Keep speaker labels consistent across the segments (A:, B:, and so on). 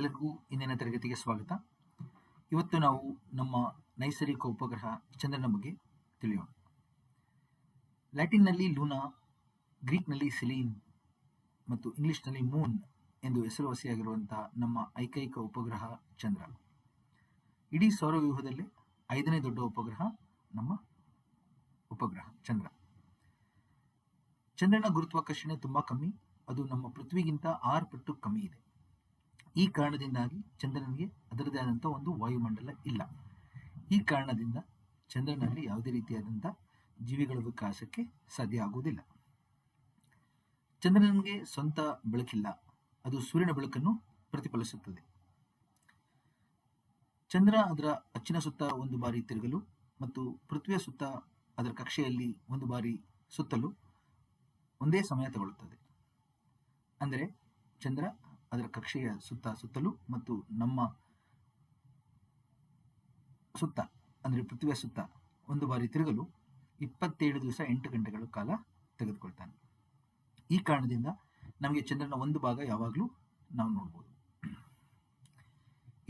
A: ಎಲ್ಲರಿಗೂ ಇಂದಿನ ತರಗತಿಗೆ ಸ್ವಾಗತ. ಇವತ್ತು ನಾವು ನಮ್ಮ ನೈಸರ್ಗಿಕ ಉಪಗ್ರಹ ಚಂದ್ರನ ಬಗ್ಗೆ ತಿಳಿಯೋಣ. ಲ್ಯಾಟಿನ್ನಲ್ಲಿ ಲೂನಾ, ಗ್ರೀಕ್ನಲ್ಲಿ ಸೆಲೀನ್ ಮತ್ತು ಇಂಗ್ಲಿಷ್ನಲ್ಲಿ ಮೂನ್ ಎಂದು ಹೆಸರುವಾಸಿಯಾಗಿರುವಂತಹ ನಮ್ಮ ಐಕೈಕ ಉಪಗ್ರಹ ಚಂದ್ರ. ಇಡೀ ಸೌರವ್ಯೂಹದಲ್ಲಿ 5ನೇ ದೊಡ್ಡ ಉಪಗ್ರಹ ನಮ್ಮ ಉಪಗ್ರಹ ಚಂದ್ರ. ಚಂದ್ರನ ಗುರುತ್ವಾಕರ್ಷಣೆ ತುಂಬಾ ಕಮ್ಮಿ, ಅದು ನಮ್ಮ ಪೃಥ್ವಿಗಿಂತ 6 ಪಟ್ಟು ಕಮ್ಮಿ ಇದೆ. ಈ ಕಾರಣದಿಂದಾಗಿ ಚಂದ್ರನಿಗೆ ಅದರದೇ ಆದಂಥ ಒಂದು ವಾಯುಮಂಡಲ ಇಲ್ಲ. ಈ ಕಾರಣದಿಂದ ಚಂದ್ರನಲ್ಲಿ ಯಾವುದೇ ರೀತಿಯಾದಂಥ ಜೀವಿಗಳ ವಿಕಾಸಕ್ಕೆ ಸಾಧ್ಯ ಆಗುವುದಿಲ್ಲ. ಚಂದ್ರನಿಗೆ ಸ್ವಂತ ಬೆಳಕಿಲ್ಲ, ಅದು ಸೂರ್ಯನ ಬೆಳಕನ್ನು ಪ್ರತಿಫಲಿಸುತ್ತದೆ. ಚಂದ್ರ ಅದರ ಅಚ್ಚಿನ ಸುತ್ತ ಒಂದು ಬಾರಿ ತಿರುಗಲು ಮತ್ತು ಪೃಥ್ವಿಯ ಸುತ್ತ ಅದರ ಕಕ್ಷೆಯಲ್ಲಿ ಒಂದು ಬಾರಿ ಸುತ್ತಲು ಒಂದೇ ಸಮಯ ತಗೊಳ್ಳುತ್ತದೆ. ಅಂದರೆ ಚಂದ್ರ ಅದರ ಕಕ್ಷೆಯ ಸುತ್ತಲೂ ಮತ್ತು ನಮ್ಮ ಸುತ್ತ ಅಂದರೆ ಪೃಥ್ವಿಯ ಸುತ್ತ ಒಂದು ಬಾರಿ ತಿರುಗಲು 27 ದಿವಸ 8 ಗಂಟೆಗಳ ಕಾಲ ತೆಗೆದುಕೊಳ್ತಾನೆ. ಈ ಕಾರಣದಿಂದ ನಮಗೆ ಚಂದ್ರನ ಒಂದು ಭಾಗ ಯಾವಾಗಲೂ ನಾವು ನೋಡ್ಬೋದು.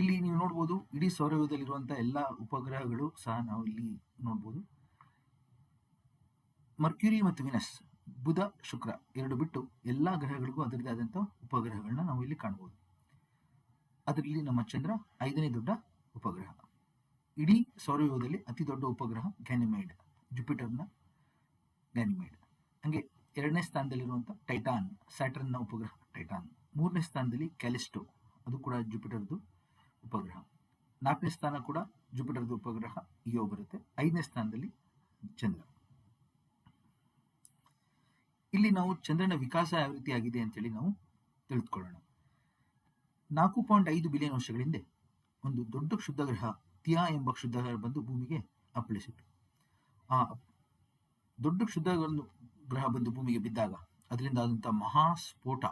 A: ಇಲ್ಲಿ ನೀವು ನೋಡ್ಬೋದು, ಇಡೀ ಸೌರವ್ಯೂಹದಲ್ಲಿರುವಂತಹ ಎಲ್ಲ ಉಪಗ್ರಹಗಳು ಸಹ ನಾವು ಇಲ್ಲಿ ನೋಡ್ಬೋದು. ಮರ್ಕ್ಯುರಿ ಮತ್ತು ವಿನಸ್, ಬುಧ, ಶುಕ್ರ ಎರಡು ಬಿಟ್ಟು ಎಲ್ಲ ಗ್ರಹಗಳಿಗೂ ಅದರದೇ ಆದಂಥ ಉಪಗ್ರಹಗಳನ್ನ ನಾವು ಇಲ್ಲಿ ಕಾಣಬಹುದು. ಅದರಲ್ಲಿ ನಮ್ಮ ಚಂದ್ರ 5ನೇ ದೊಡ್ಡ ಉಪಗ್ರಹ. ಇಡೀ ಸೌರವ್ಯೂಹದಲ್ಲಿ ಅತಿ ದೊಡ್ಡ ಉಪಗ್ರಹ ಗ್ಯಾನಿಮೈಡ್, ಜುಪಿಟರ್ನ ಗ್ಯಾನಿಮೈಡ್. ಹಂಗೆ 2ನೇ ಸ್ಥಾನದಲ್ಲಿರುವಂಥ ಟೈಟಾನ್, ಸ್ಯಾಟರ್ನ್ನ ಉಪಗ್ರಹ ಟೈಟಾನ್. 3ನೇ ಸ್ಥಾನದಲ್ಲಿ ಕ್ಯಾಲಿಸ್ಟೋ, ಅದು ಕೂಡ ಜುಪಿಟರ್ದು ಉಪಗ್ರಹ. 4ನೇ ಸ್ಥಾನ ಕೂಡ ಜುಪಿಟರ್ದು ಉಪಗ್ರಹ ಇಯೋ ಬರುತ್ತೆ. 5ನೇ ಸ್ಥಾನದಲ್ಲಿ ಚಂದ್ರ. ಇಲ್ಲಿ ನಾವು ಚಂದ್ರನ ವಿಕಾಸ ಯಾವ ರೀತಿ ಆಗಿದೆ ಅಂತೇಳಿ ನಾವು ತಿಳಿದುಕೊಳ್ಳೋಣ. 4.5 ಬಿಲಿಯನ್ ವರ್ಷಗಳ ಹಿಂದೆ ಒಂದು ದೊಡ್ಡ ಕ್ಷುದ್ರಗ್ರಹ ಥಿಯಾ ಎಂಬ ಕ್ಷುದ್ರಗ್ರಹ ಬಂದು ಭೂಮಿಗೆ ಅಪ್ಪಳಿಸಿತು. ಆ ದೊಡ್ಡ ಕ್ಷುದ್ರಗ್ರಹ ಬಂದು ಭೂಮಿಗೆ ಬಿದ್ದಾಗ ಅದರಿಂದ ಆದಂಥ ಮಹಾಸ್ಫೋಟ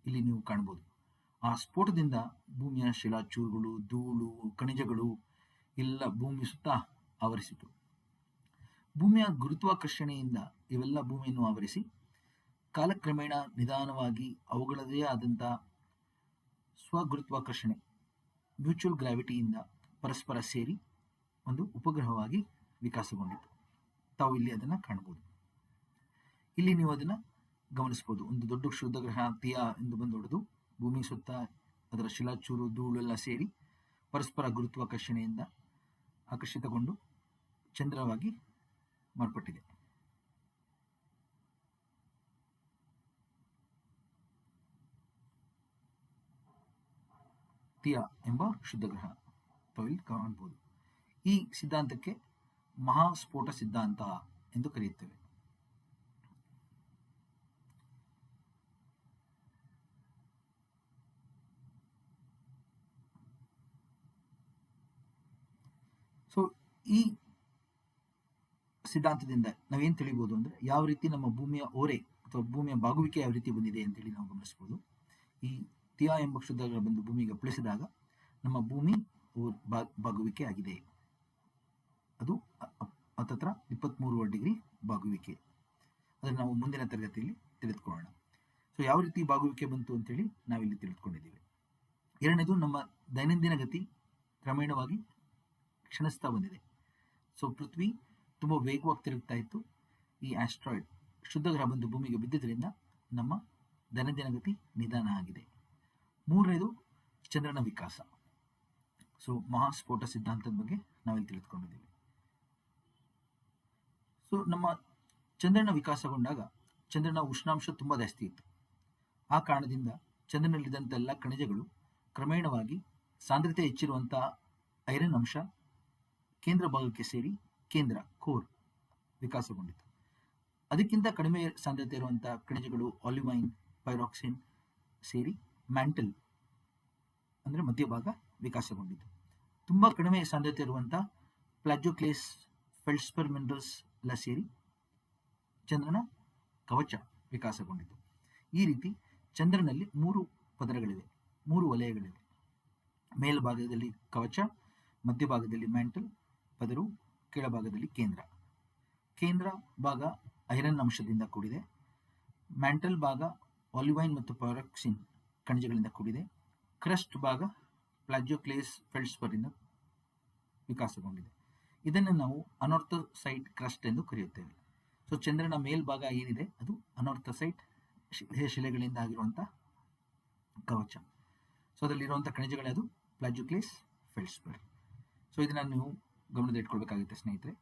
A: ಇಲ್ಲಿ ನೀವು ಕಾಣಬಹುದು. ಆ ಸ್ಫೋಟದಿಂದ ಭೂಮಿಯ ಶಿಲಾಚೂರುಗಳು, ಧೂಳು, ಖನಿಜಗಳು ಎಲ್ಲ ಭೂಮಿ ಸುತ್ತ ಆವರಿಸಿತು. ಭೂಮಿಯ ಗುರುತ್ವಾಕರ್ಷಣೆಯಿಂದ ಇವೆಲ್ಲ ಭೂಮಿಯನ್ನು ಆವರಿಸಿ ಕಾಲಕ್ರಮೇಣ ನಿಧಾನವಾಗಿ ಅವುಗಳದೇ ಆದಂಥ ಸ್ವಗುರುತ್ವಾಕರ್ಷಣೆ, ಮ್ಯೂಚುವಲ್ ಗ್ರಾವಿಟಿಯಿಂದ ಪರಸ್ಪರ ಸೇರಿ ಒಂದು ಉಪಗ್ರಹವಾಗಿ ವಿಕಾಸಗೊಂಡಿತು. ತಾವು ಇಲ್ಲಿ ಅದನ್ನು ಕಾಣಬಹುದು. ಇಲ್ಲಿ ನೀವು ಅದನ್ನು ಗಮನಿಸಬಹುದು. ಒಂದು ದೊಡ್ಡ ಕ್ಷುದ್ರಗ್ರಹ ಥಿಯಾ ಎಂದು ಬಂದು ಹೊಡೆದು ಭೂಮಿ ಸುತ್ತ ಅದರ ಶಿಲಾಚೂರು, ಧೂಳು ಎಲ್ಲ ಸೇರಿ ಪರಸ್ಪರ ಗುರುತ್ವಾಕರ್ಷಣೆಯಿಂದ ಆಕರ್ಷಿತಗೊಂಡು ಚಂದ್ರವಾಗಿ ಮಾರ್ಪಟ್ಟಿದೆ. ಥಿಯಾ ಎಂಬ ಕ್ಷುದ್ರಗ್ರಹ ತಾವಿಲ್ಲಿ ಕಾಣಬಹುದು. ಈ ಸಿದ್ಧಾಂತಕ್ಕೆ ಮಹಾಸ್ಫೋಟ ಸಿದ್ಧಾಂತ ಎಂದು ಕರೆಯುತ್ತೇವೆ. ಸೊ ಈ ಸಿದ್ಧಾಂತದಿಂದ ನಾವೇನು ತಿಳಿಬಹುದು ಅಂದರೆ, ಯಾವ ರೀತಿ ನಮ್ಮ ಭೂಮಿಯ ಓರೆ ಅಥವಾ ಭೂಮಿಯ ಬಾಗುವಿಕೆ ಯಾವ ರೀತಿ ಬಂದಿದೆ ಅಂತೇಳಿ ನಾವು ಗಮನಿಸಬಹುದು. ಈ ಥಿಯಾ ಎಂಬ ಕ್ಷುದ್ರಗ್ರಹ ಬಂದು ಭೂಮಿಗೆ ಅಪ್ಪಳಿಸಿದಾಗ ನಮ್ಮ ಭೂಮಿ ಬಾಗುವಿಕೆ ಆಗಿದೆ. ಅದು ಹತ್ತತ್ರ 23 ಡಿಗ್ರಿ ಬಾಗುವಿಕೆ. ಅದನ್ನು ನಾವು ಮುಂದಿನ ತರಗತಿಯಲ್ಲಿ ತಿಳಿದುಕೊಳ್ಳೋಣ. ಸೊ ಯಾವ ರೀತಿ ಬಾಗುವಿಕೆ ಬಂತು ಅಂತೇಳಿ ನಾವಿಲ್ಲಿ ತಿಳಿದುಕೊಂಡಿದ್ದೀವಿ. ಎರಡನೇದು, ನಮ್ಮ ದೈನಂದಿನ ಗತಿ ಕ್ರಮೇಣವಾಗಿ ಕ್ಷಣಿಸ್ತಾ ಬಂದಿದೆ. ಸೊ ಪೃಥ್ವಿ ತುಂಬ ವೇಗವಾಗಿ ತಿರುಗ್ತಾ ಇತ್ತು. ಈ ಆಸ್ಟ್ರಾಯ್ಡ್ ಕ್ಷುದ್ರಗ್ರಹ ಬಂದು ಭೂಮಿಗೆ ಬಿದ್ದಿದ್ದರಿಂದ ನಮ್ಮ ದೈನಂದಿನ ಗತಿ ನಿಧಾನ ಆಗಿದೆ. ಮೂರನೇದು, ಚಂದ್ರನ ವಿಕಾಸ. ಸೊ ಮಹಾಸ್ಫೋಟ ಸಿದ್ಧಾಂತದ ಬಗ್ಗೆ ನಾವಿಲ್ಲಿ ತಿಳಿದುಕೊಂಡಿದ್ದೀವಿ. ಸೊ ನಮ್ಮ ಚಂದ್ರನ ವಿಕಾಸಗೊಂಡಾಗ ಚಂದ್ರನ ಉಷ್ಣಾಂಶ ತುಂಬ ಜಾಸ್ತಿ ಇತ್ತು. ಆ ಕಾರಣದಿಂದ ಚಂದ್ರನಲ್ಲಿದ್ದಂಥ ಎಲ್ಲ ಖನಿಜಗಳು ಕ್ರಮೇಣವಾಗಿ ಸಾಂದ್ರತೆ ಹೆಚ್ಚಿರುವಂಥ ಐರನ್ ಅಂಶ ಕೇಂದ್ರ ಭಾಗಕ್ಕೆ ಸೇರಿ ಕೇಂದ್ರ ಕೋರ್ ವಿಕಾಸಗೊಂಡಿತು. ಅದಕ್ಕಿಂತ ಕಡಿಮೆ ಸಾಂದ್ರತೆ ಇರುವಂಥ ಖನಿಜಗಳು ಆಲಿವೈನ್, ಪೈರಾಕ್ಸಿನ್ ಸೇರಿ ಮ್ಯಾಂಟಲ್ ಅಂದರೆ ಮಧ್ಯಭಾಗ ವಿಕಾಸಗೊಂಡಿತು. ತುಂಬ ಕಡಿಮೆ ಸಾಂದ್ರತೆ ಇರುವಂಥ ಪ್ಲಾಜೋಕ್ಲೇಸ್, ಫೆಲ್ಡ್ಸ್ಪರ್ ಮಿನರಲ್ಸ್ ಎಲ್ಲ ಸೇರಿ ಚಂದ್ರನ ಕವಚ ವಿಕಾಸಗೊಂಡಿತು. ಈ ರೀತಿ ಚಂದ್ರನಲ್ಲಿ 3 ಪದರಗಳಿವೆ, 3 ವಲಯಗಳಿವೆ. ಮೇಲ್ಭಾಗದಲ್ಲಿ ಕವಚ, ಮಧ್ಯಭಾಗದಲ್ಲಿ ಮ್ಯಾಂಟಲ್ ಪದರು, ಕೆಳಭಾಗದಲ್ಲಿ ಕೇಂದ್ರ. ಕೇಂದ್ರ ಭಾಗ ಐರನ್ ಅಂಶದಿಂದ ಕೂಡಿದೆ. ಮ್ಯಾಂಟಲ್ ಭಾಗ ಆಲಿವೈನ್ ಮತ್ತು ಪೈರಾಕ್ಸಿನ್ ಖನಿಜಗಳಿಂದ ಕೂಡಿದೆ. ಕ್ರಸ್ಟ್ ಭಾಗ ಪ್ಲಾಜಿಯೋಕ್ಲೇಸ್ ಫೆಲ್ಡ್ಸ್ಪರ್ ಇಂದ ವಿಕಾಸಗೊಂಡಿದೆ. ಇದನ್ನು ನಾವು ಅನಾರ್ಥೋಸೈಟ್ ಕ್ರಸ್ಟ್ ಎಂದು ಕರೆಯುತ್ತೇವೆ. ಸೊ ಚಂದ್ರನ ಮೇಲ್ಭಾಗ ಏನಿದೆ ಅದು ಅನಾರ್ಥೋಸೈಟ್ ಶಿಲೆಗಳಿಂದ ಆಗಿರುವಂತಹ ಕವಚ. ಸೊ ಅದರಲ್ಲಿರುವಂಥ ಖನಿಜಗಳೇ ಅದು ಪ್ಲಾಜಿಯೋಕ್ಲೇಸ್ ಫೆಲ್ಡ್ಸ್ಪರ್. ಸೊ ಇದನ್ನು ನೀವು ಗಮನದಲ್ಲಿ ಇಟ್ಕೊಳ್ಬೇಕಾಗುತ್ತೆ ಸ್ನೇಹಿತರೆ.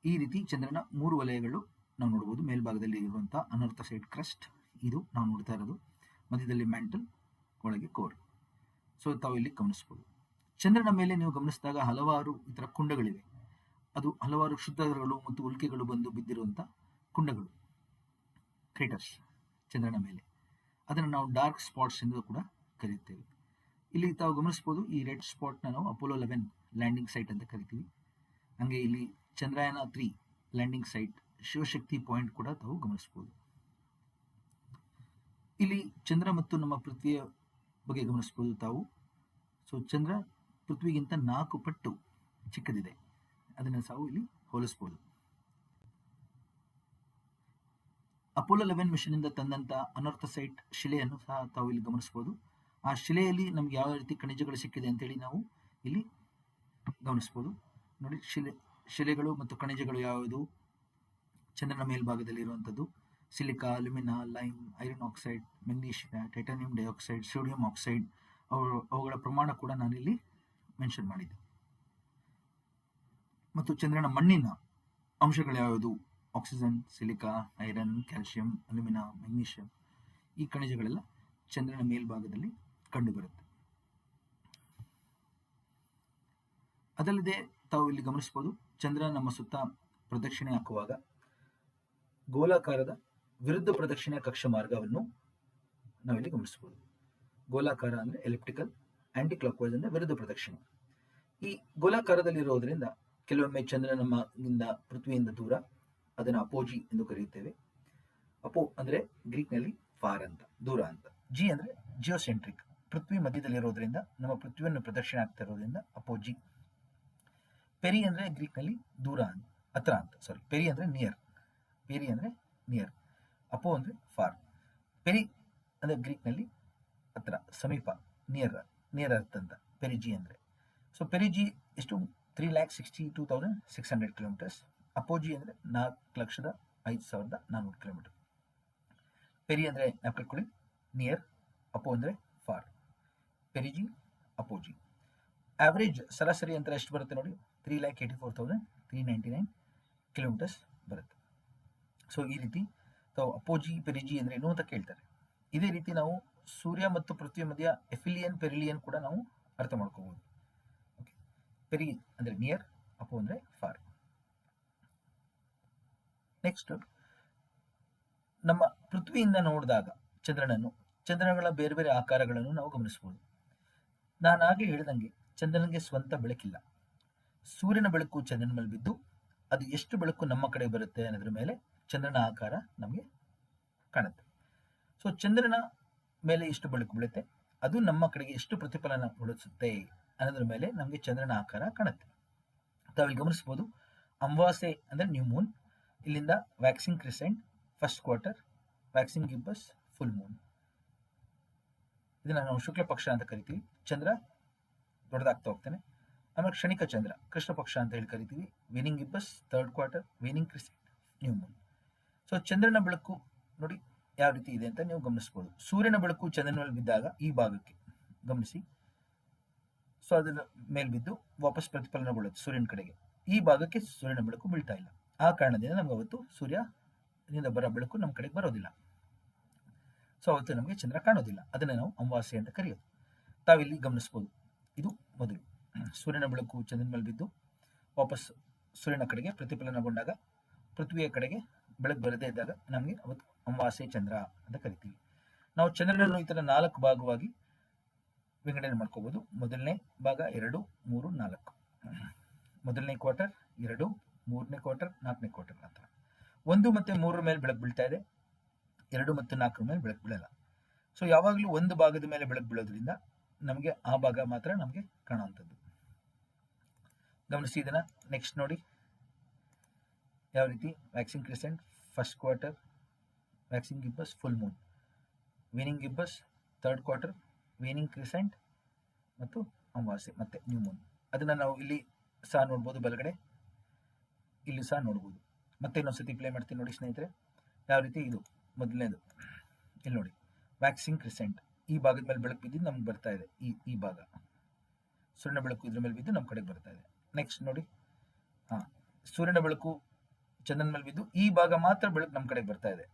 A: ಈ ರೀತಿ ಚಂದ್ರನ 3 ವಲಯಗಳು ನಾವು ನೋಡಬಹುದು. ಮೇಲ್ಭಾಗದಲ್ಲಿ ಇರುವಂತಹ ಅನಾರ್ಥೋಸೈಟ್ ಕ್ರಸ್ಟ್, ಇದು ನಾವು ನೋಡ್ತಾ ಇರೋದು, ಮಧ್ಯದಲ್ಲಿ ಮ್ಯಾಂಟಲ್, ಒಳಗೆ ಕೋರ್. ಸೊ ತಾವು ಇಲ್ಲಿ ಗಮನಿಸಬಹುದು. ಚಂದ್ರನ ಮೇಲೆ ನೀವು ಗಮನಿಸಿದಾಗ ಹಲವಾರು ಇತರ ಕುಂಡಗಳಿವೆ. ಅದು ಹಲವಾರು ಕ್ಷುದ್ರಗಳು ಮತ್ತು ಉಲ್ಕೆಗಳು ಬಂದು ಬಿದ್ದಿರುವಂಥ ಕುಂಡಗಳು, ಕ್ರೇಟರ್ಸ್ ಚಂದ್ರನ ಮೇಲೆ. ಅದನ್ನು ನಾವು ಡಾರ್ಕ್ ಸ್ಪಾಟ್ಸ್ ಎಂದು ಕೂಡ ಕರೆಯುತ್ತೇವೆ. ಇಲ್ಲಿ ತಾವು ಗಮನಿಸಬಹುದು, ಈ ರೆಡ್ ಸ್ಪಾಟ್ನ ನಾವು ಅಪೋಲೋ 11 ಲ್ಯಾಂಡಿಂಗ್ ಸೈಟ್ ಅಂತ ಕರಿತೀವಿ. ಹಂಗೆ ಇಲ್ಲಿ Chandrayaan 3 landing site, Shivashakti point ಕೂಡ ತಾವು ಗಮನಿಸಬಹುದು. ಇಲ್ಲಿ ಚಂದ್ರ ಮತ್ತು ನಮ್ಮ ಪೃಥ್ವಿಯ ಬಗ್ಗೆ ಗಮನಿಸಬಹುದು ತಾವು. ಸೊ ಚಂದ್ರ ಪೃಥ್ವಿಗಿಂತ 4 ಪಟ್ಟು ಚಿಕ್ಕದಿದೆ, ಅದನ್ನು ತಾವು ಇಲ್ಲಿ ಹೋಲಿಸಬಹುದು. ಅಪೋಲೋ 11 ಮಿಷನ್ ಇಂದ ತಂದಂತ ಅನಾರ್ಥೋಸೈಟ್ ಶಿಲೆಯನ್ನು ಸಹ ತಾವು ಇಲ್ಲಿ ಗಮನಿಸಬಹುದು. ಆ ಶಿಲೆಯಲ್ಲಿ ನಮ್ಗೆ ಯಾವ ರೀತಿ ಖನಿಜಗಳು ಸಿಕ್ಕಿದೆ ಅಂತೇಳಿ ನಾವು ಇಲ್ಲಿ ಗಮನಿಸಬಹುದು. ನೋಡಿ, ಶಿಲೆಗಳು ಮತ್ತು ಖನಿಜಗಳು ಯಾವುದು ಚಂದ್ರನ ಮೇಲ್ಭಾಗದಲ್ಲಿ ಇರುವಂಥದ್ದು: silica, alumina, lime, iron oxide, magnesia, titanium dioxide, sodium oxide. ಅವುಗಳ ಪ್ರಮಾಣ ಕೂಡ ನಾನಿಲ್ಲಿ ಮೆನ್ಷನ್ ಮಾಡಿದ್ದೆ. ಮತ್ತು ಚಂದ್ರನ ಮಣ್ಣಿನ ಅಂಶಗಳು ಯಾವುದು: oxygen, silica, iron, calcium, alumina, magnesium. ಈ ಖನಿಜಗಳೆಲ್ಲ ಚಂದ್ರನ ಮೇಲ್ಭಾಗದಲ್ಲಿ ಕಂಡುಬರುತ್ತೆ. ಅದಲ್ಲದೆ ತಾವು ಇಲ್ಲಿ ಗಮನಿಸಬಹುದು, ಚಂದ್ರ ನಮ್ಮ ಸುತ್ತ ಪ್ರದಕ್ಷಿಣೆ ಹಾಕುವಾಗ ಗೋಲಾಕಾರದ ವಿರುದ್ಧ ಪ್ರದಕ್ಷಿಣೆ ಕಕ್ಷ ಮಾರ್ಗವನ್ನು ನಾವಿಲ್ಲಿ ಗಮನಿಸಬಹುದು. ಗೋಲಾಕಾರ ಅಂದ್ರೆ ಎಲಿಪ್ಟಿಕಲ್, ಆಂಟಿ ಕ್ಲಾಕ್ ವೈಸ್ ಅಂದ್ರೆ ವಿರುದ್ಧ ಪ್ರದಕ್ಷಿಣೆ. ಈ ಗೋಲಾಕಾರದಲ್ಲಿರೋದ್ರಿಂದ ಕೆಲವೊಮ್ಮೆ ಚಂದ್ರ ನಮ್ಮಿಂದ ಪೃಥ್ವಿಯಿಂದ ದೂರ, ಅದನ್ನು ಅಪೋಜಿ ಎಂದು ಕರೆಯುತ್ತೇವೆ. ಅಪೋ ಅಂದ್ರೆ ಗ್ರೀಕ್ ನಲ್ಲಿ ಫಾರ್ ಅಂತ, ದೂರ ಅಂತ. ಜಿ ಅಂದ್ರೆ ಜಿಯೋಸೆಂಟ್ರಿಕ್, ಪೃಥ್ವಿ ಮಧ್ಯದಲ್ಲಿರೋದ್ರಿಂದ ನಮ್ಮ ಪೃಥ್ವಿಯನ್ನು ಪ್ರದಕ್ಷಿಣೆ ಆಗ್ತಾ ಇರೋದ್ರಿಂದ ಅಪೋಜಿ. ಪೆರಿ ಅಂದ್ರೆ ಗ್ರೀಕ್ ನಲ್ಲಿ ದೂರ ಅಂತ, ಹತ್ರ ಅಂತ. ಸಾರಿ, ಪೆರಿ ಅಂದ್ರೆ ನಿಯರ್, ಪೆರಿ ಅಂದ್ರೆ ನಿಯರ್, ಅಪೋ ಅಂದ್ರೆ ಫಾರ್. ಪೆರಿ ಅಂದ್ರೆ ಗ್ರೀಕ್ ನಲ್ಲಿ ಹತ್ರ, ಸಮೀಪ, ನಿಯರ್, ನಿಯರ್ ಅರ್ಥ ಅಂತ ಪೆರಿಜಿ ಅಂದ್ರೆ. ಸೊ ಪೆರಿಜಿ ಎಷ್ಟು? 3,62,600 ಕಿಲೋಮೀಟರ್ಸ್. ಅಪೋಜಿ ಅಂದ್ರೆ 4,05,400 ಕಿಲೋಮೀಟರ್. ಪೆರಿ ಅಂದ್ರೆ ನೆನಪಿಟ್ಕೊಳ್ಳಿ, ನಿಯರ್. ಅಪೋ ಅಂದ್ರೆ ಫಾರ್. ಪೆರಿಜಿ, ಅಪೋಜಿ. ಆವರೇಜ್ ಸರಾಸರಿ ಅಂತರ ಎಷ್ಟು ಬರುತ್ತೆ ನೋಡಿ? 3,84,399 ಕಿಲೋಮೀಟರ್ಸ್ ಬರುತ್ತೆ. ಸೊ ಈ ರೀತಿ ತಾವು ಅಪೋಜಿ, ಪೆರಿಜಿ ಅಂದ್ರೆ ಏನು ಅಂತ ಕೇಳ್ತಾರೆ. ಇದೇ ರೀತಿ ನಾವು ಸೂರ್ಯ ಮತ್ತು ಪೃಥ್ವಿ ಮಧ್ಯ ಎಫಿಲಿಯನ್, ಪೆರಿಲಿಯನ್ ಕೂಡ ನಾವು ಅರ್ಥ ಮಾಡ್ಕೋಬಹುದು. ಪೆರಿ ಅಂದ್ರೆ ನಿಯರ್, ಅಪೋ ಅಂದ್ರೆ ಫಾರ್. ನೆಕ್ಸ್ಟ್, ನಮ್ಮ ಪೃಥ್ವಿಯಿಂದ ನೋಡಿದಾಗ ಚಂದ್ರಗಳ ಬೇರೆ ಬೇರೆ ಆಕಾರಗಳನ್ನು ನಾವು ಗಮನಿಸಬಹುದು. ನಾನಾಗಲೇ ಹೇಳಿದಂಗೆ ಚಂದ್ರನಿಗೆ ಸ್ವಂತ ಬೆಳಕಿಲ್ಲ. ಸೂರ್ಯನ ಬೆಳಕು ಚಂದ್ರನ ಮೇಲೆ ಬಿದ್ದು ಅದು ಎಷ್ಟು ಬೆಳಕು ನಮ್ಮ ಕಡೆ ಬರುತ್ತೆ ಅನ್ನೋದ್ರ ಮೇಲೆ ಚಂದ್ರನ ಆಕಾರ ನಮಗೆ ಕಾಣುತ್ತೆ. ಸೊ ಚಂದ್ರನ ಮೇಲೆ ಎಷ್ಟು ಬೆಳಕು ಬೀಳುತ್ತೆ, ಅದು ನಮ್ಮ ಕಡೆಗೆ ಎಷ್ಟು ಪ್ರತಿಫಲನ ಕೊಡಿಸುತ್ತೆ ಅನ್ನೋದ್ರ ಮೇಲೆ ನಮಗೆ ಚಂದ್ರನ ಆಕಾರ ಕಾಣುತ್ತೆ. ತಾವಿಲ್ಲಿ ಗಮನಿಸಬಹುದು, ಅಮಾವಾಸ್ಯೆ ಅಂದ್ರೆ ನ್ಯೂ ಮೂನ್, ಇಲ್ಲಿಂದ waxing crescent, first quarter, waxing gibbous, full moon. ಇದನ್ನ ನಾವು ಶುಕ್ಲ ಪಕ್ಷ ಅಂತ ಕರಿತೀವಿ. ಚಂದ್ರ ದೊಡ್ಡದಾಗ್ತಾ ಹೋಗ್ತಾನೆ. ಆಮೇಲೆ ಕ್ಷಣಿಕ ಚಂದ್ರ, ಕೃಷ್ಣ ಪಕ್ಷ ಅಂತ ಹೇಳಿ ಕರಿತೀವಿ. Waning gibbous, third quarter, waning crescent, new moon. So ಚಂದ್ರನ ಬೆಳಕು ನೋಡಿ ಯಾವ ರೀತಿ ಇದೆ ಅಂತ ನೀವು ಗಮನಿಸಬಹುದು. ಸೂರ್ಯನ ಬೆಳಕು ಚಂದ್ರನ ಮೇಲೆ ಬಿದ್ದಾಗ ಈ ಭಾಗಕ್ಕೆ ಗಮನಿಸಿ, ಸೊ ಅದರ ಮೇಲೆ ಬಿದ್ದು ವಾಪಸ್ ಪ್ರತಿಫಲನಗೊಳ್ಳುತ್ತೆ ಸೂರ್ಯನ ಕಡೆಗೆ. ಈ ಭಾಗಕ್ಕೆ ಸೂರ್ಯನ ಬೆಳಕು ಬೀಳ್ತಾ ಇಲ್ಲ. ಆ ಕಾರಣದಿಂದ ನಮ್ಗೆ ಅವತ್ತು ಸೂರ್ಯನಿಂದ ಬರೋ ಬೆಳಕು ನಮ್ಮ ಕಡೆಗೆ ಬರೋದಿಲ್ಲ. ಸೊ ಅವತ್ತು ನಮಗೆ ಚಂದ್ರ ಕಾಣೋದಿಲ್ಲ. ಅದನ್ನ ನಾವು ಅಮಾವಾಸ್ಯೆ ಅಂತ ಕರೆಯೋದು. ತಾವಿಲ್ಲಿ ಗಮನಿಸಬಹುದು, ಇದು ಮೊದಲು ಸೂರ್ಯನ ಬೆಳಕು ಚಂದ್ರನ ಮೇಲೆ ಬಿದ್ದು ವಾಪಸ್ ಸೂರ್ಯನ ಕಡೆಗೆ ಪ್ರತಿಫಲನಗೊಂಡಾಗ ಪೃಥ್ವಿಯ ಕಡೆಗೆ ಬೆಳಕು ಬರದೇ ಇದ್ದಾಗ ನಮಗೆ ಅವತ್ತು ಅಮಾವಾಸ್ಯೆ ಚಂದ್ರ ಅಂತ ಕರಿತೀವಿ. ನಾವು ಚಂದ್ರನನ್ನು ಈ ತರ 4 ಭಾಗವಾಗಿ ವಿಂಗಡಣೆ ಮಾಡ್ಕೋಬಹುದು. ಮೊದಲನೇ ಭಾಗ 2, 3, 4. ಮೊದಲನೇ ಕ್ವಾರ್ಟರ್ 2, ಮೂರನೇ ಕ್ವಾರ್ಟರ್, 4ನೇ ಕ್ವಾರ್ಟರ್ ಅಂತ. 1 ಮತ್ತು 3 ಮೇಲೆ ಬೆಳಕು ಬೀಳ್ತಾ ಇದೆ, 2 ಮತ್ತು 4 ಮೇಲೆ ಬೆಳಕು ಬೀಳಲ್ಲ. ಸೊ ಯಾವಾಗಲೂ ಒಂದು ಭಾಗದ ಮೇಲೆ ಬೆಳಕು ಬೀಳೋದ್ರಿಂದ ನಮಗೆ ಆ ಭಾಗ ಮಾತ್ರ ನಮಗೆ ಕಾಣುವಂಥದ್ದು. ಗಮನಿಸಿ ಇದನ್ನ. ನೆಕ್ಸ್ಟ್ ನೋಡಿ ಯಾವ ರೀತಿ: waxing crescent, first quarter, waxing gibbous, full moon, waning gibbous, third quarter, waning crescent ಮತ್ತು ಅಮಾವಾಸ್ಯೆ ಮತ್ತೆ ನ್ಯೂ ಮೂನ್. ಅದನ್ನ ನಾವು ಇಲ್ಲಿ ಸಹ ನೋಡ್ಬೋದು, ಬಲಗಡೆ ಇಲ್ಲಿ ಸಹ ನೋಡ್ಬೋದು. ಮತ್ತೆ ಇನ್ನೊಂದ್ಸತಿ ಪ್ಲೇ ಮಾಡ್ತೀನಿ ನೋಡಿ ಸ್ನೇಹಿತರೆ. ಯಾವ ರೀತಿ ಇದು ಮೊದಲನೇದು ಇಲ್ಲಿ ನೋಡಿ, ವ್ಯಾಕ್ಸಿಂಗ್ ಕ್ರಿಸೆಂಟ್, ಈ ಭಾಗದ ಮೇಲೆ ಬೆಳಕು ಬಿದ್ದು ನಮ್ಗೆ ಬರ್ತಾ ಇದೆ. ಈ ಭಾಗ ಸೂರ್ಯನ ಬೆಳಕು ಇದ್ರ ಮೇಲೆ ಬಿದ್ದು ನಮ್ಮ ಕಡೆಗೆ ಬರ್ತಾ ಇದೆ. ನೆಕ್ಸ್ಟ್ ನೋಡಿ, ಸೂರ್ಯನ ಬೆಳಕು ಚಂದ್ರನ ಮೇಲೆ ಬಿದ್ದು ಈ ಭಾಗ ಮಾತ್ರ ಬೆಳಕು ನಮ್ಮ ಕಡೆಗೆ ಬರ್ತಾ ಇದೆ,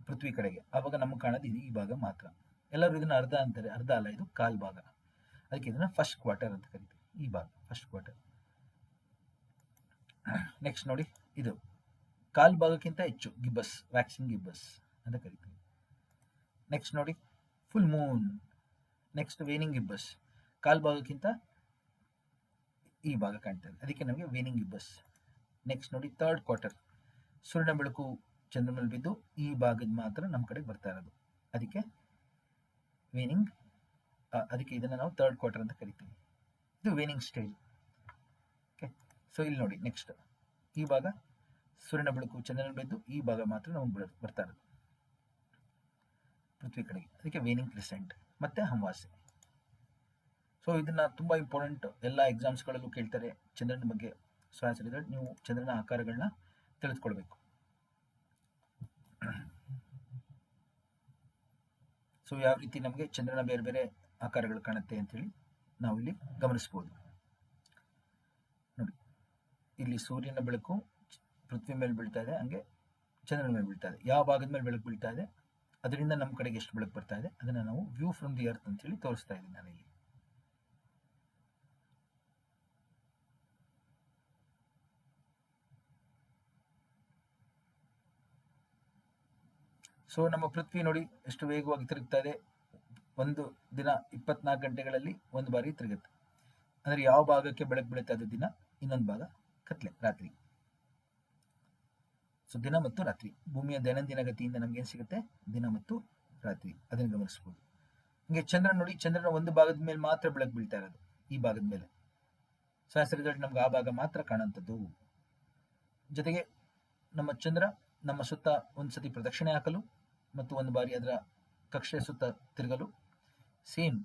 A: ಪೃಥ್ವಿ ಕಡೆಗೆ. ಆವಾಗ ನಮಗೆ ಕಾಣೋದು ಈ ಭಾಗ ಮಾತ್ರ. ಎಲ್ಲರೂ ಇದನ್ನ ಅರ್ಧ ಅಂತಾರೆ, ಅರ್ಧ ಅಲ್ಲ, ಇದು ಕಾಲ್ ಭಾಗ. ಅದಕ್ಕೆ ಇದನ್ನ ಫಸ್ಟ್ ಕ್ವಾರ್ಟರ್ ಅಂತ ಕರಿತೀವಿ, ಈ ಭಾಗ ಫಸ್ಟ್ ಕ್ವಾರ್ಟರ್. ನೆಕ್ಸ್ಟ್ ನೋಡಿ, ಇದು ಕಾಲ್ ಭಾಗಕ್ಕಿಂತ ಹೆಚ್ಚು ಗಿಬ್ಬಸ್, ವ್ಯಾಕ್ಸಿಂಗ್ ಗಿಬ್ಬಸ್ ಅಂತ ಕರಿತೀವಿ. ನೆಕ್ಸ್ಟ್ ನೋಡಿ, ಫುಲ್ ಮೂನ್. ನೆಕ್ಸ್ಟ್ ವೇನಿಂಗ್ ಗಿಬ್ಬಸ್, ಕಾಲ್ ಭಾಗಕ್ಕಿಂತ ಈ ಭಾಗ ಕಾಣ್ತಾ ಇದೆ, ಅದಕ್ಕೆ ನಮಗೆ ವೇನಿಂಗ್ ಗಿಬ್ಬಸ್. ನೆಕ್ಸ್ಟ್ ನೋಡಿ, ಥರ್ಡ್ ಕ್ವಾರ್ಟರ್, ಸೂರ್ಯನ ಬೆಳಕು ಚಂದ್ರ ಮೇಲೆ ಬಿದ್ದು ಈ ಭಾಗದ ಮಾತ್ರ ನಮ್ಮ ಕಡೆಗೆ ಬರ್ತಾ ಇರೋದು, ಅದಕ್ಕೆ ವೇನಿಂಗ್. ಅದಕ್ಕೆ ಇದನ್ನ ನಾವು ಥರ್ಡ್ ಕ್ವಾರ್ಟರ್ ಅಂತ ಕರಿತೀವಿ. ಇದು ವೇನಿಂಗ್ ಸ್ಟೇಜ್. ಓಕೆ, ಸೊ ಇಲ್ಲಿ ನೋಡಿ, ನೆಕ್ಸ್ಟ್ ಈ ಭಾಗ ಸೂರ್ಯನ ಬೆಳಕು ಚಂದ್ರನ ಬಿದ್ದು ಈ ಭಾಗ ಮಾತ್ರ ನಮಗೆ ಬರ್ತಾ ಇರೋದು ಪೃಥ್ವಿ ಕಡೆಗೆ, ಅದಕ್ಕೆ ವೇನಿಂಗ್ ಕ್ರಿಸೆಂಟ್ ಮತ್ತೆ ಅಮಾವಾಸ್ಯೆ. ಸೊ ಇದನ್ನ ತುಂಬಾ ಇಂಪಾರ್ಟೆಂಟ್, ಎಲ್ಲ ಎಕ್ಸಾಮ್ಸ್ಗಳಲ್ಲೂ ಕೇಳ್ತಾರೆ ಚಂದ್ರನ ಬಗ್ಗೆ. ಸೊ ಆಸ್ ರಿಸಲ್ಟ್ ನೀವು ಚಂದ್ರನ ಆಕಾರಗಳನ್ನ ತಿಳಿದುಕೊಳ್ಬೇಕು. ಸೊ ಯಾವ ರೀತಿ ನಮಗೆ ಚಂದ್ರನ ಬೇರೆ ಬೇರೆ ಆಕಾರಗಳು ಕಾಣುತ್ತೆ ಅಂತೇಳಿ ನಾವು ಇಲ್ಲಿ ಗಮನಿಸಬಹುದು. ನೋಡಿ, ಇಲ್ಲಿ ಸೂರ್ಯನ ಬೆಳಕು ಪೃಥ್ವಿ ಮೇಲೆ ಬೀಳ್ತಾ ಇದೆ, ಹಂಗೆ ಚಂದ್ರನ ಮೇಲೆ ಬೀಳ್ತಾ ಇದೆ. ಯಾವ ಭಾಗದ ಮೇಲೆ ಬೆಳಕು ಬೀಳ್ತಾ ಇದೆ ಅದರಿಂದ ನಮ್ಮ ಕಡೆಗೆ ಎಷ್ಟು ಬೆಳಕು ಬರ್ತಾ ಇದೆ ಅದನ್ನ ನಾವು ವ್ಯೂ ಫ್ರಮ್ ದಿ ಅರ್ತ್ ಅಂತ ಹೇಳಿ ತೋರಿಸ್ತಾ ಇದ್ದೀನಿ ನಾನು ಇಲ್ಲಿ. ಸೊ ನಮ್ಮ ಪೃಥ್ವಿ ನೋಡಿ ಎಷ್ಟು ವೇಗವಾಗಿ ತಿರುಗ್ತಾ ಇದೆ. ಒಂದು ದಿನ 24 ಗಂಟೆಗಳಲ್ಲಿ ಒಂದು ಬಾರಿ ತಿರುಗುತ್ತೆ. ಅಂದ್ರೆ ಯಾವ ಭಾಗಕ್ಕೆ ಬೆಳಕು ಬೀಳುತ್ತೆ ಅದು ದಿನ, ಇನ್ನೊಂದು ಭಾಗ ಕತ್ಲೆ, ರಾತ್ರಿ. ಸೊ ದಿನ ಮತ್ತು ರಾತ್ರಿ, ಭೂಮಿಯ ದೈನಂದಿನ ಗತಿಯಿಂದ ನಮ್ಗೆ ಏನ್ ಸಿಗುತ್ತೆ, ದಿನ ಮತ್ತು ರಾತ್ರಿ, ಅದನ್ನು ಗಮನಿಸಬಹುದು. ಹಿಂಗೆ ಚಂದ್ರ ನೋಡಿ, ಚಂದ್ರನ ಒಂದು ಭಾಗದ ಮೇಲೆ ಮಾತ್ರ ಬೆಳಕು ಬೀಳ್ತಾ ಇರೋದು, ಈ ಭಾಗದ ಮೇಲೆ. ಸೊ ಆಸ್ ರಿಸಲ್ಟ್ ನಮ್ಗೆ ಆ ಭಾಗ ಮಾತ್ರ ಕಾಣುವಂಥದ್ದು. ಜೊತೆಗೆ ನಮ್ಮ ಚಂದ್ರ ನಮ್ಮ ಸುತ್ತ ಒಂದ್ಸತಿ ಪ್ರದಕ್ಷಿಣೆ ಹಾಕಲು ಮತ್ತು ಒಂದು ಬಾರಿ ಅದರ ಕಕ್ಷೆಯ ಸುತ್ತ ತಿರುಗಲು ಸೇಮ್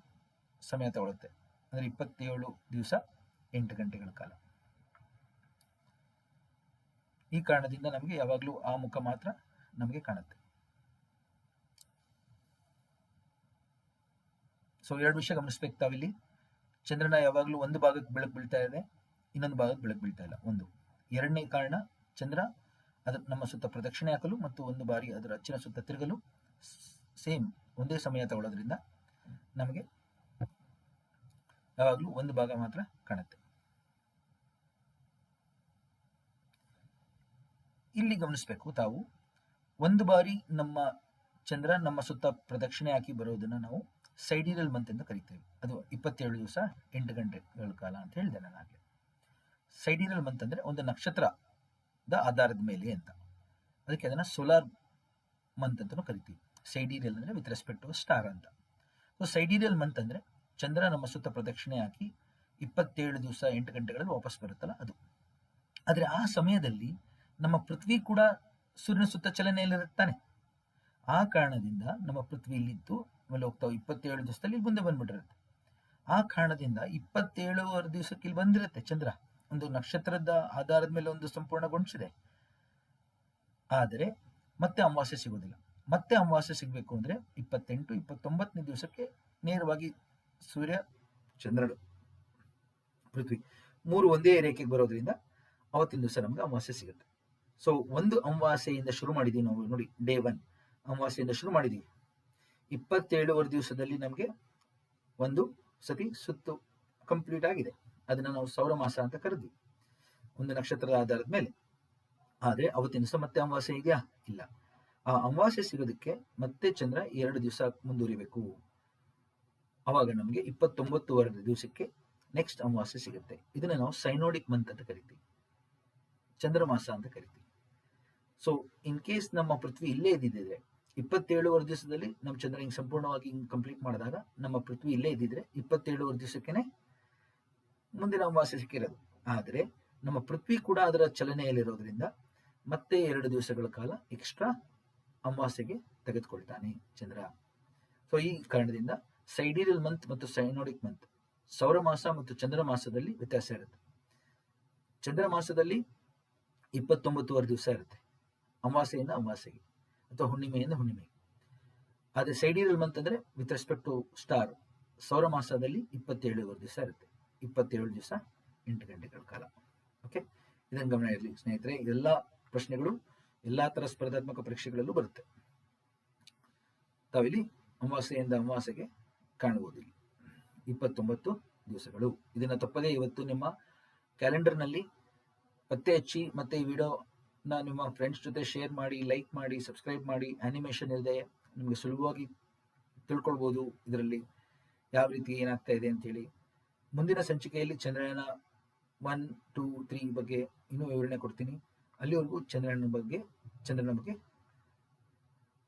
A: ಸಮಯ ತಗೊಳುತ್ತೆ. ಅಂದ್ರೆ 27 ದಿವಸ 8 ಗಂಟೆಗಳ ಕಾಲ. ಈ ಕಾರಣದಿಂದ ನಮಗೆ ಯಾವಾಗಲೂ ಆ ಮುಖ ಮಾತ್ರ ನಮಗೆ ಕಾಣುತ್ತೆ. ಸೊ 2 ವಿಷಯ ಗಮನಿಸ್ಬೇಕು ತಾವಿಲ್ಲಿ. ಚಂದ್ರನ ಯಾವಾಗಲೂ ಒಂದು ಭಾಗಕ್ಕೆ ಬೆಳಕು ಬೀಳ್ತಾ ಇದೆ, ಇನ್ನೊಂದು ಭಾಗಕ್ಕೆ ಬೆಳಕು ಬೀಳ್ತಾ ಇಲ್ಲ, ಒಂದು. ಎರಡನೇ ಕಾರಣ, ಚಂದ್ರ ಅದರ ನಮ್ಮ ಸುತ್ತ ಪ್ರದಕ್ಷಿಣೆ ಹಾಕಲು ಮತ್ತು ಒಂದು ಬಾರಿ ಅದರ ಅಚ್ಚಿನ ಸುತ್ತ ತಿರುಗಲು ಸೇಮ್ ಒಂದೇ ಸಮಯ ತಗೊಳ್ಳೋದ್ರಿಂದ ನಮಗೆ ಯಾವಾಗಲೂ ಒಂದು ಭಾಗ ಮಾತ್ರ ಕಾಣುತ್ತೆ. ಇಲ್ಲಿ ಗಮನಿಸಬೇಕು ತಾವು, ಒಂದು ಬಾರಿ ನಮ್ಮ ಚಂದ್ರ ನಮ್ಮ ಸುತ್ತ ಪ್ರದಕ್ಷಿಣೆ ಹಾಕಿ ಬರೋದನ್ನ ನಾವು ಸೈಡಿರಲ್ ಮಂತ್ ಅಂತ ಕರಿತೇವೆ. ಅದು 27 ದಿವಸ 8 ಗಂಟೆಗಳ ಕಾಲ ಅಂತ ಹೇಳಿದೆ ನಾನು ಆಗಲೇ. ಸೈಡಿರಲ್ ಮಂತ್ ಅಂದ್ರೆ ಒಂದು ನಕ್ಷತ್ರದ ಆಧಾರದ ಮೇಲೆ ಅಂತ, ಅದಕ್ಕೆ ಅದನ್ನ ಸೋಲಾರ್ ಮಂತ್ ಅಂತಾನು ಕರಿತೀವಿ. ಸೈಡಿರಿಯಲ್ ಅಂದ್ರೆ ವಿತ್ ರೆಸ್ಪೆಕ್ಟ್ ಟು ಸ್ಟಾರ್ ಅಂತ. ಸೊ ಸೈಡಿರಿಯಲ್ ಮಂತ್ ಅಂದ್ರೆ ಚಂದ್ರ ನಮ್ಮ ಸುತ್ತ ಪ್ರದಕ್ಷಿಣೆ ಹಾಕಿ 27 ದಿವಸ 8 ಗಂಟೆಗಳಲ್ಲಿ ವಾಪಸ್ ಬರುತ್ತಲ್ಲ ಅದು. ಆದ್ರೆ ಆ ಸಮಯದಲ್ಲಿ ನಮ್ಮ ಪೃಥ್ವಿ ಕೂಡ ಸೂರ್ಯನ ಸುತ್ತ ಚಲನೆಯಲ್ಲಿರುತ್ತಾನೆ. ಆ ಕಾರಣದಿಂದ ನಮ್ಮ ಪೃಥ್ವಿ ಇಲ್ಲಿದ್ದು ಆಮೇಲೆ ಹೋಗ್ತಾವ 27 ದಿವಸದಲ್ಲಿ ಮುಂದೆ ಬಂದ್ಬಿಟ್ಟಿರುತ್ತೆ. ಆ ಕಾರಣದಿಂದ 27 ದಿವಸಕ್ಕೆ ಇಲ್ಲಿ ಬಂದಿರುತ್ತೆ ಚಂದ್ರ, ಒಂದು ನಕ್ಷತ್ರದ ಆಧಾರದ ಮೇಲೆ ಒಂದು ಸಂಪೂರ್ಣಗೊಳಿಸಿದೆ. ಆದರೆ ಮತ್ತೆ ಅಮಾವಾಸ್ಯೆ ಸಿಗೋದಿಲ್ಲ. ಮತ್ತೆ ಅಮಾವಾಸ್ಯೆ ಸಿಗಬೇಕು ಅಂದ್ರೆ 28, 29ನೇ ದಿವಸಕ್ಕೆ ನೇರವಾಗಿ ಸೂರ್ಯ, ಚಂದ್ರ, ಪೃಥ್ವಿ 3 ಒಂದೇ ರೇಖೆಗೆ ಬರೋದ್ರಿಂದ ಅವತ್ತಿನ ದಿವಸ ನಮ್ಗೆ ಅಮಾವಾಸ್ಯೆ ಸಿಗುತ್ತೆ. ಸೊ ಒಂದು ಅಮಾವಾಸ್ಯೆಯಿಂದ ಶುರು ಮಾಡಿದೀವಿ ನಾವು ನೋಡಿ, ಡೇ 1 ಅಮಾವಾಸ್ಯೆಯಿಂದ ಶುರು ಮಾಡಿದೀವಿ. 27 ದಿವಸದಲ್ಲಿ ನಮಗೆ ಒಂದು ಸತಿ ಸುತ್ತು ಕಂಪ್ಲೀಟ್ ಆಗಿದೆ. ಅದನ್ನ ನಾವು ಸೌರಮಾಸ ಅಂತ ಕರೆದ್ವಿ, ಒಂದು ನಕ್ಷತ್ರದ ಆಧಾರದ ಮೇಲೆ. ಆದ್ರೆ ಅವತ್ತಿನ ದಿವಸ ಮತ್ತೆ ಅಮಾವಾಸ್ಯೆ ಇದೆಯಾ? ಇಲ್ಲ. ಆ ಅಮಾವಾಸ್ಯೆ ಸಿಗೋದಕ್ಕೆ ಮತ್ತೆ ಚಂದ್ರ 2 ದಿವಸ ಮುಂದುವರಿಬೇಕು. ಅವಾಗ ನಮಗೆ 29 ದಿವಸಕ್ಕೆ ನೆಕ್ಸ್ಟ್ ಅಮಾವಾಸ್ಯೆ ಸಿಗುತ್ತೆ. ಇದನ್ನ ನಾವು ಸೈನೋಡಿಕ್ ಮಂತ್ ಅಂತ ಕರಿತೀವಿ, ಚಂದ್ರಮಾಸ ಅಂತ ಕರಿತೀವಿ. ಸೊ ಇನ್ ಕೇಸ್ ನಮ್ಮ ಪೃಥ್ವಿ ಇಲ್ಲೇ ಇದ್ದಿದ್ರೆ 27 ದಿವಸದಲ್ಲಿ ನಮ್ಮ ಚಂದ್ರ ಹಿಂಗ್ ಸಂಪೂರ್ಣವಾಗಿ ಹಿಂಗ್ ಕಂಪ್ಲೀಟ್ ಮಾಡಿದಾಗ ನಮ್ಮ ಪೃಥ್ವಿ ಇಲ್ಲೇ ಇದ್ದಿದ್ರೆ 27 ದಿವಸಕ್ಕೆನೆ ಮುಂದಿನ ಅಮಾವಾಸ್ಯೆ ಸಿಕ್ಕಿರೋದು. ಆದ್ರೆ ನಮ್ಮ ಪೃಥ್ವಿ ಕೂಡ ಅದರ ಚಲನೆಯಲ್ಲಿರೋದ್ರಿಂದ ಮತ್ತೆ 2 ದಿವಸಗಳ ಕಾಲ ಎಕ್ಸ್ಟ್ರಾ ಅಮಾವಾಸ್ಯೆಗೆ ತೆಗೆದುಕೊಳ್ತಾನೆ ಚಂದ್ರ. ಸೊ ಈ ಕಾರಣದಿಂದ ಸೈಡೀರಿಯಲ್ ಮಂತ್ ಮತ್ತು ಸೈನೋಡಿಕ್ ಮಂತ್, ಸೌರ ಮಾಸ ಮತ್ತು ಚಂದ್ರ ಮಾಸದಲ್ಲಿ ವ್ಯತ್ಯಾಸ ಇರುತ್ತೆ. ಚಂದ್ರ ಮಾಸದಲ್ಲಿ 29 ದಿವಸ ಇರುತ್ತೆ, ಅಮಾವಾಸ್ಯೆಯಿಂದ ಅಮಾವಾಸ್ಯೆಗೆ ಅಥವಾ ಹುಣ್ಣಿಮೆಯಿಂದ ಹುಣ್ಣಿಮೆಗೆ. ಆದರೆ ಸೈಡೀರಿಯಲ್ ಮಂತ್ ಅಂದರೆ ವಿತ್ ರೆಸ್ಪೆಕ್ಟ್ ಟು ಸ್ಟಾರ್, ಸೌರ ಮಾಸದಲ್ಲಿ 27 ದಿವಸ ಇರುತ್ತೆ, 27 ದಿವಸ 8 ಗಂಟೆಗಳ ಕಾಲ. ಓಕೆ, ಇದನ್ನು ಗಮನ ಇರಲಿ ಸ್ನೇಹಿತರೆ. ಎಲ್ಲ ಪ್ರಶ್ನೆಗಳು ಎಲ್ಲ ಥರ ಸ್ಪರ್ಧಾತ್ಮಕ ಪರೀಕ್ಷೆಗಳಲ್ಲೂ ಬರುತ್ತೆ. ತಾವಿಲ್ಲಿ ಅಮಾವಾಸ್ಯೆಯಿಂದ ಅಮಾವಾಸ್ಯೆಗೆ ಕಾಣಬಹುದು, 29 ದಿವಸಗಳು. ಇದನ್ನು ತಪ್ಪದೇ ಇವತ್ತು ನಿಮ್ಮ ಕ್ಯಾಲೆಂಡರ್ನಲ್ಲಿ ಪತ್ತೆ ಹಚ್ಚಿ, ಮತ್ತೆ ಈ ವಿಡಿಯೋನ ನಿಮ್ಮ ಫ್ರೆಂಡ್ಸ್ ಜೊತೆ ಶೇರ್ ಮಾಡಿ, ಲೈಕ್ ಮಾಡಿ, ಸಬ್ಸ್ಕ್ರೈಬ್ ಮಾಡಿ. ಆನಿಮೇಷನ್ ಇದೆ, ನಿಮಗೆ ಸುಲಭವಾಗಿ ತಿಳ್ಕೊಳ್ಬೋದು ಇದರಲ್ಲಿ ಯಾವ ರೀತಿ ಏನಾಗ್ತಾ ಇದೆ ಅಂತೇಳಿ. ಮುಂದಿನ ಸಂಚಿಕೆಯಲ್ಲಿ ಚಂದ್ರಯಾನ 1, 2, 3 ಬಗ್ಗೆ ಇನ್ನೂ ವಿವರಣೆ ಕೊಡ್ತೀನಿ. ಅಲ್ಲಿವರೆಗೂ ಚಂದ್ರನ ಬಗ್ಗೆ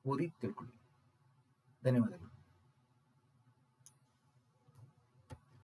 A: ಓದಿ ತಿಳ್ಕೊಳ್ಳಿ. ಧನ್ಯವಾದಗಳು.